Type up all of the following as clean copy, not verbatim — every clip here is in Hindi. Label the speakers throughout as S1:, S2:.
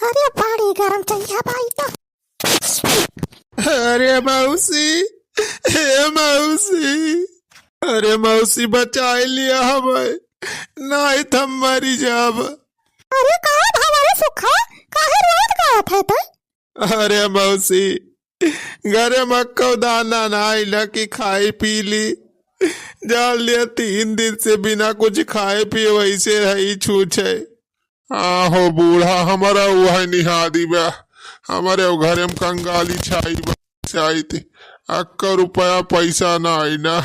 S1: अरे बड़ी गरम चाहिए भाई तो।
S2: अरे मौसी, हे मौसी, अरे मौसी बचा लिया हमें, नहीं तो हम मरी जाब।
S1: अरे कहाँ हमारे सुखा काहे रोत गात है तो?
S2: अरे मौसी, घरे मक्का दाना ना कि खाई पी ली, जान लिया 3 दिन से बिना कुछ खाए पिए वैसे है छूछे। आहो बूढ़ा हमारा वह निहादी बा, हमारे घरे में कंगाली छाई थी, 1 रुपया पैसा ना आई ना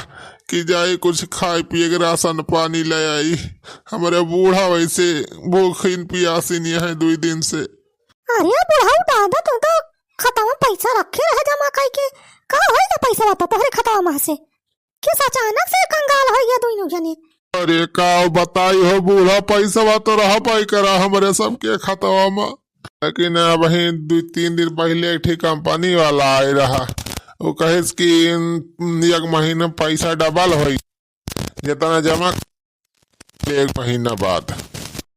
S2: कि जाए कुछ खाए पिए के राशन पानी ले आई। हमारे बूढ़ा वैसे भूखीन पियासी नहीं है 2 दिन से।
S1: अरे बुढ़ाऊ दादा तू तो खाता में पैसा रखे रहे जमा काई के का होई ना पैसा बता तोहरे खाता में से किस अचानक से कंगाल हो गया दोनों जने?
S2: अरे का बताई हो बूढ़ा, पैसा तो रहा पाई करा हमारे सबके खतवा में, लेकिन वही 2-3 दिन पहले एक कंपनी वाला आए रहा, वो कहे कि 1 महीना पैसा डबल हो जितना जमा 1 महीना बाद,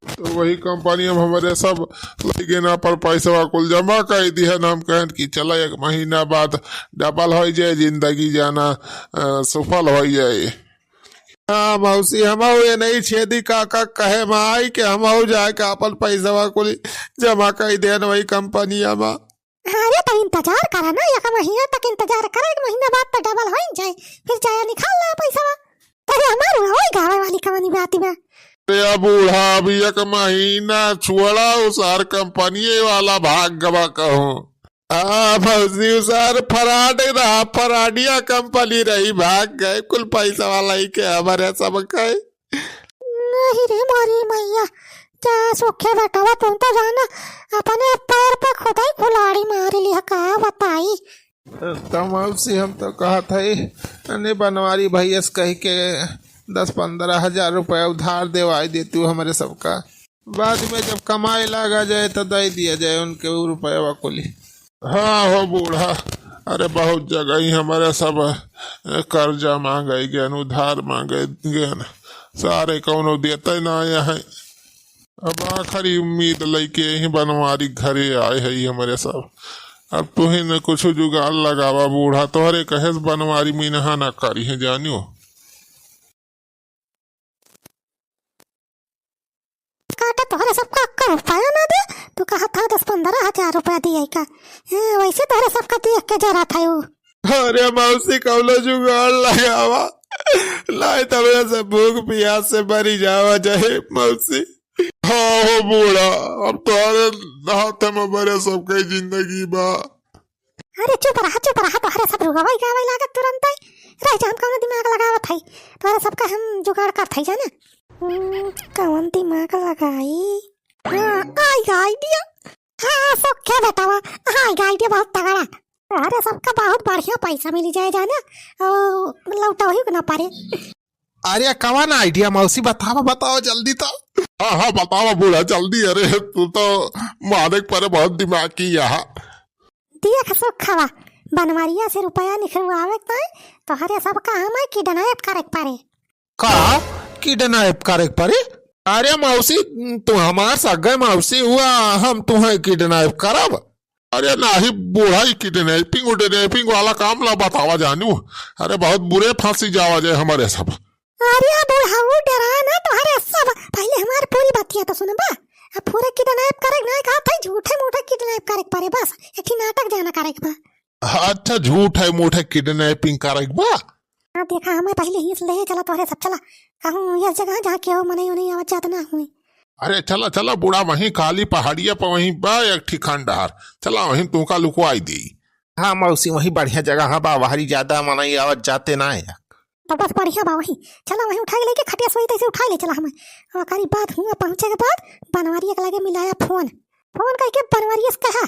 S2: तो वही कंपनी में हमारे सब लगे ना पर पैसा कुल जमा कर दी है। हम कहें कि चला 1 महीना बाद डबल हो जाए, जिंदगी जाना सफल हो जाए। हाँ मौसी, हम ये नहीं छेदी काका कहे माई के हम जाके अपन पैसा कुल जमा कर दे वही कंपनिया में।
S1: अरे तो इंतजार करा ना, 1 महीना तक इंतजार करा, 1 महीना बाद तो डबल हो जाए, फिर जाया निकाल ले पैसा। अरे हमारे वही गावे वाली कहानी बाती में
S2: बूढ़ा अभी 1 महीना छोड़ा उसार कंपनी वाला भाग गवा कहूँ। मौसी उसार फराड रहा, फराडिया कंपनी रही, भाग गए कुल पैसा वाला ही के हमारे सब कहे।
S1: नहीं रे मोरी मैया, जा सुखे बैठा तुम तो जाना अपने पैर पे खुद ही कुल्हाड़ी मार लिया, का बताई।
S2: तो मौसी हम तो कहा था बनवारी भैया से कह के 10-15 हजार रुपया उधार देवाई देती हूँ हमारे सबका, बाद में जब कमाए लगा जाए तो दे दिया जाए उनके रुपया कुली। हाँ हो बूढ़ा, अरे बहुत जगह ही हमारे सब कर्जा मांगे गए, उधार मांगे गए, सारे कौनो देते ना आया है। अब आखिरी उम्मीद लेके ही बनवारी घरे आए है हमारे सब। अब तुही न कुछ जुगाड़ लगावा बूढ़ा, तोहरे कहे बनवारी मीनहा ना करी है जानियो।
S1: काटा तोहरे सबका 1 रुपया ना दे, तू कहा था 10-15 हजार रुपया दिए का, वैसे तोहरे सबका देख के जरा था वो।
S2: अरे मौसी कौलो जुगाड़ लगावा, लाई तब से भूख प्यास से मरी जावा जाए मौसी। हाँ हो बूढ़ा, अब तोहरे हाथ में बड़े सबके जिंदगी बा।
S1: अरे चुप रहा तोहरे सब रुगवाई गावे लागत तुरंत ही रह जा, हम कौन दिमाग लगावत है, तोहरे सबका हम जुगाड़ करत है जाने। कौन दिमाग लगाई? हाँ आइडिया, हाँ सुखे बतावा, आइडिया बहुत तगड़ा, अरे सबका बहुत बढ़िया पैसा मिल जाए जाना, लौटा ही ना पारे।
S2: अरे कौन आइडिया मौसी, बताओ जल्दी तो। हाँ बताओ बूढ़ा जल्दी, अरे तू तो मालिक पर बहुत दिमाग की यहाँ
S1: दिया खसो खावा, बनवारिया से रुपया निकलवावे तो हरे सब काम है किडनैप करे पारे।
S2: का किडनैप करे पारे? अरे मौसी तू हमार सगे मौसी हुआ, हम तुम्हें किडनैप करब? अरे नहीं बूढ़ा, किडनैपिंग वाला काम ला बतावा जानू, अरे बहुत बुरे फांसी जावा जाए हमारे सब।
S1: अरे बूढ़ा वो डरा ना तुम्हारे सब, पहले हमारी पूरी बातिया तो सुन बा, अब पूरे किडनैप करे ना कहा था, झूठे मूठे किडनैप करे पारे, बस एक नाटक जाना करे बा।
S2: अच्छा झूठे मूठे किडनैपिंग करे बा?
S1: हाँ देखा हमें पहले ही ले चला तोहरे सब, चला कहूँ यह जगह जहाँ के हो मने उन्हें आवाज जात ना हुई।
S2: अरे चला बूढ़ा, वहीं काली पहाड़िया पर वहीं बा एक ठिकानदार, चला वहीं तुमका लुकवाई दी। हाँ मौसी वहीं बढ़िया जगह है बा, वहारी ज्यादा मनाई आवाज जाते ना है।
S1: तो बस बढ़िया बा वहीं, चला वहीं उठा के लेके खटिया सोई तैसे उठा ले चला हमें। आखिरी बात हुआ पहुंचे के बाद बनवारिया के लगे मिलाया फोन करके बनवारिया से कहा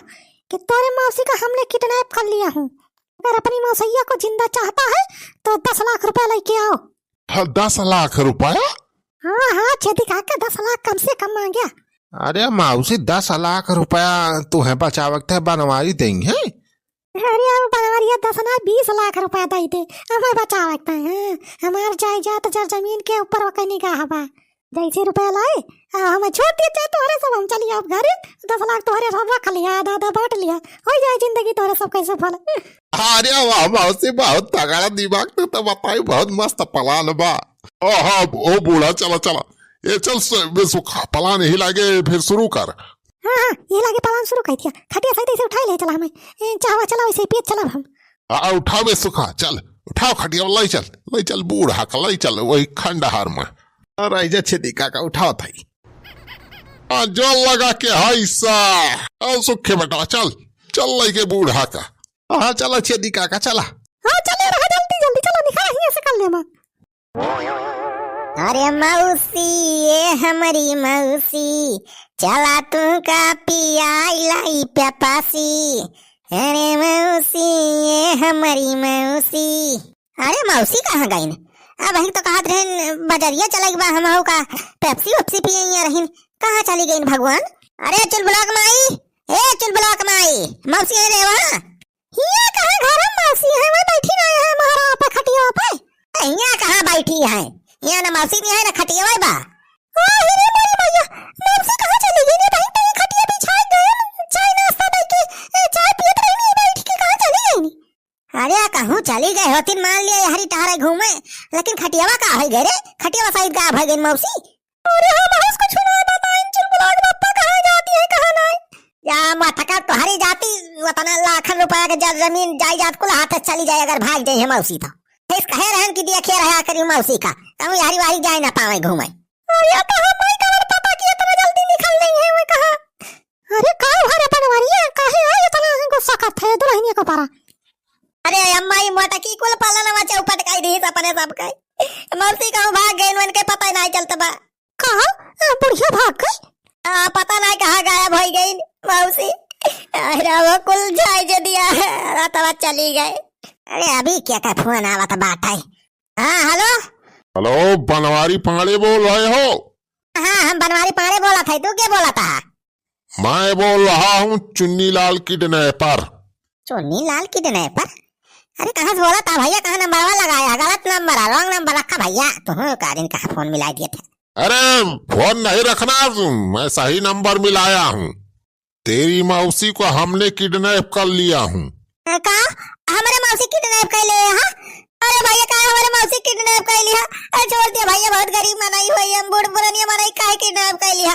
S1: कि तोरे मौसी का हमने किडनैप कर लिया हूँ, अगर अपनी मौसैया को जिंदा चाहता है तो 10 लाख रुपया लेके आओ।
S2: 10 लाख रुपया?
S1: हाँ छेदी काका 10 लाख कम से कम मांगा।
S2: अरे मौसी 10 लाख रुपया तुम्हें बचावत है बनवारी देंगे?
S1: अरे अब बनवारिया 10 ना 20 लाख रुपया दे दे, हमें बचावत है, हमार जायदाद जमीन के ऊपर वका निगाह बा, जैसे रुपया लाए हमें छोड़ दिए चाहे तोहरे सब हम चलिए अब घर 10 लाख तोहरे सब रख लिया दादा बांट लिया हो जाए जिंदगी तोहरे सब कैसे फल।
S2: अरे वाह मौसी बहुत तगड़ा दिमाग तो बताई बहुत मस्त प्लान बा। ओ हाँ ओ बूढ़ा चला चला ये चल सुखा प्लान ही लागे फिर शुरू कर।
S1: हाँ हाँ ये लागे प्लान शुरू कर दिया खटिया सही से उठा ले चला हमें चाहवा चला वैसे पेट चला हम।
S2: उठाओ बे सुखा चल उठाओ खटिया लाई चल बूढ़ा का लाई चल वही खंडहार में। अरे छेदी काका उठाओ थाई जल लगा के हाइसा सुखे बेटा चल चल लाई के बूढ़ा का। हाँ चला छेदी काका चला।
S1: हाँ चले रहा जल्दी जल्दी चलो निखा यहीं से कर ले मां।
S3: अरे मौसी ये हमारी मौसी चला तू का पिया लाई प्यापासी। अरे मौसी ये हमारी मौसी। अरे मौसी कहाँ गई न? अब वही तो कहत रहे बजरिया चला बा हम का पेप्सी वेप्सी पिए रही कहाँ चली गई भगवान। अरे चुल ब्लॉक माई ए चुल ब्लॉक माई मौसी है रे वहाँ
S1: ये कहाँ घर में मौसी है वह बैठी ना है महारा पे खटिया पे।
S3: यहाँ कहाँ बैठी है यहाँ ना मौसी नहीं है ना खटिया बा।
S1: अरे मेरी भैया मौसी कहाँ चली गई ने भाई पे खटिया बिछा गए चाय नाश्ता दे के चाय पीत रही नहीं बैठ के कहाँ चली गई।
S3: अरे कहूँ चली गए होती मान लिया हरी टहरे घूमे लेकिन खटियावा का है गए रे खटियावा सहित का भाई गई मौसी।
S1: अरे हम उसको छुना बताएं चुल ब्लॉक बापा कहाँ जाती है कहाँ नहीं।
S3: या माथा का तुम्हारी जाती वतना लाखन रुपया के जमीन जायदाद कुल हाथ चली जाए अगर भाग जाए मौसी तो इस कहे रहन की देखे रहा करी मौसी का कहूँ यारी वारी जाए ना पावे घूमे।
S1: अरे कहाँ मैं कवर पापा की इतना जल्दी निकल नहीं है वो कहाँ। अरे कहाँ हमारे बनवारी है काहे आए इतना गुस्सा करते हैं दुल्हनिया को पारा।
S3: अरे अम्मा ये मोटा की कुल पालन वा चौपट काई दी अपने सब का मौसी कहूँ भाग गई मन के पता नहीं चलता बा।
S1: कहाँ बुढ़िया भाग गई।
S3: पता नहीं कहाँ गायब हो गई मौसी। अरे वो कुल जाय जे दिया रातवा चली गए। अरे अभी क्या का फोन आवा था बात है। हाँ हेलो
S2: हेलो बनवारी पाड़े बोल रहे हो।
S3: हाँ हम बनवारी पाड़े बोला था तू क्या बोला था।
S2: मैं बोल रहा हूँ चुन्नी लाल किडनैपर।
S3: चुन्नी लाल किडनैपर अरे कहाँ से बोला था भैया कहाँ नंबर लगाया गलत नंबर है रॉन्ग नंबर रखा भैया तुम्हें कारिन कहाँ फोन मिला दिए थे।
S2: अरे फोन नहीं रखना मैं सही नंबर मिलाया हूँ। तेरी मौसी को हमने किडनैप कर लिया हूँ।
S3: कहा हमारे मौसी किडनैप कर लिया। हाँ अरे भैया कहा हमारे मौसी किडनैप कर लिया। अरे छोड़ दिया भैया बहुत गरीब मनाई हुई हम बूढ़ पुरानी मनाई काहे किडनैप कर लिया।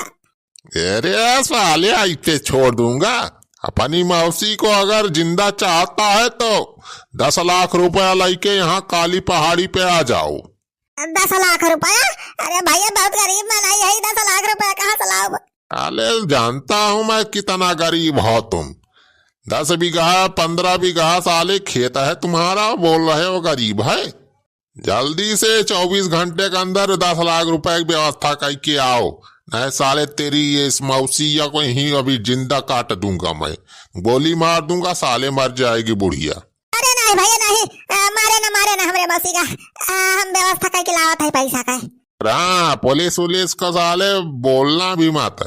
S2: अरे साले ऐसे छोड़ दूंगा। अपनी मौसी को अगर जिंदा चाहता है तो 10 लाख रुपया लेके यहाँ काली पहाड़ी पे आ जाओ।
S3: 10 लाख रुपया अरे भैया बहुत गरीब मनाई है 10 लाख रुपया कहाँ से लाओ।
S2: अरे जानता हूँ मैं कितना गरीब हो तुम। 10 बीघा 15 बीघा साले खेत है तुम्हारा बोल रहे हो गरीब है। जल्दी से 24 घंटे के अंदर 10 लाख रुपए की व्यवस्था करके आओ नहीं साले तेरी ये मौसी या कोई ही अभी जिंदा काट दूंगा मैं गोली मार दूंगा साले मर जाएगी बुढ़िया।
S3: अरे नहीं भैया नहीं मारे ना हमारे मौसी का हम व्यवस्था करके लावा था पैसा का।
S2: हाँ पुलिस उलिस का साले बोलना भी मत।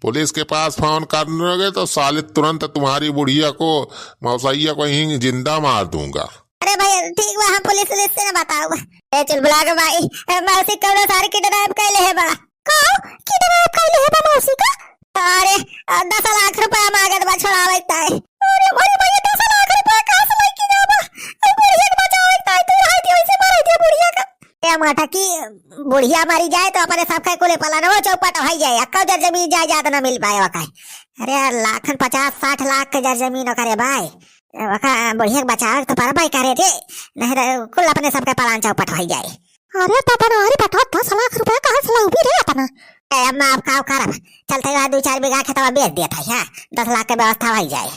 S2: पुलिस के पास फोन करने तो साले तुरंत तुम्हारी बुढ़िया को मौसैया को ही जिंदा मार दूंगा।
S3: अरे भाई ठीक बा हम पुलिस से ना बताऊंगा। चल बुला के भाई मौसी कौन सारे किडनैप कर ले है बा।
S1: किडनैप कर ले है मौसी का।
S3: अरे 10 लाख रुपया मांगत बा छोड़ावे ताई।
S1: अरे भाई भैया 10 लाख रुपया कहाँ से लेके जाबा बुढ़िया के बचावे ताई तू रही थी वैसे मारे थी बुढ़िया का।
S3: ये माटा की बुढ़िया मारी जाए तो अपने सब का कुले पलाना वो चौपट हो जाए अक्का जमीन जायदाद ना मिल पाए वका। अरे लाखन 50-60 लाख के जमीन करे भाई वका बुढ़िया के बचाव तो पर भाई करे थे नहीं कुल अपने सब का पलान चौपट हो जाए।
S1: अरे पापा ना अरे बेटा 10 लाख रुपया कहाँ से लाऊं भी रे अपना।
S3: अब मैं आप खाओ खराब चलते 2-4 बीघा खेतवा बेच दिया था 10 लाख की व्यवस्था हो जाए।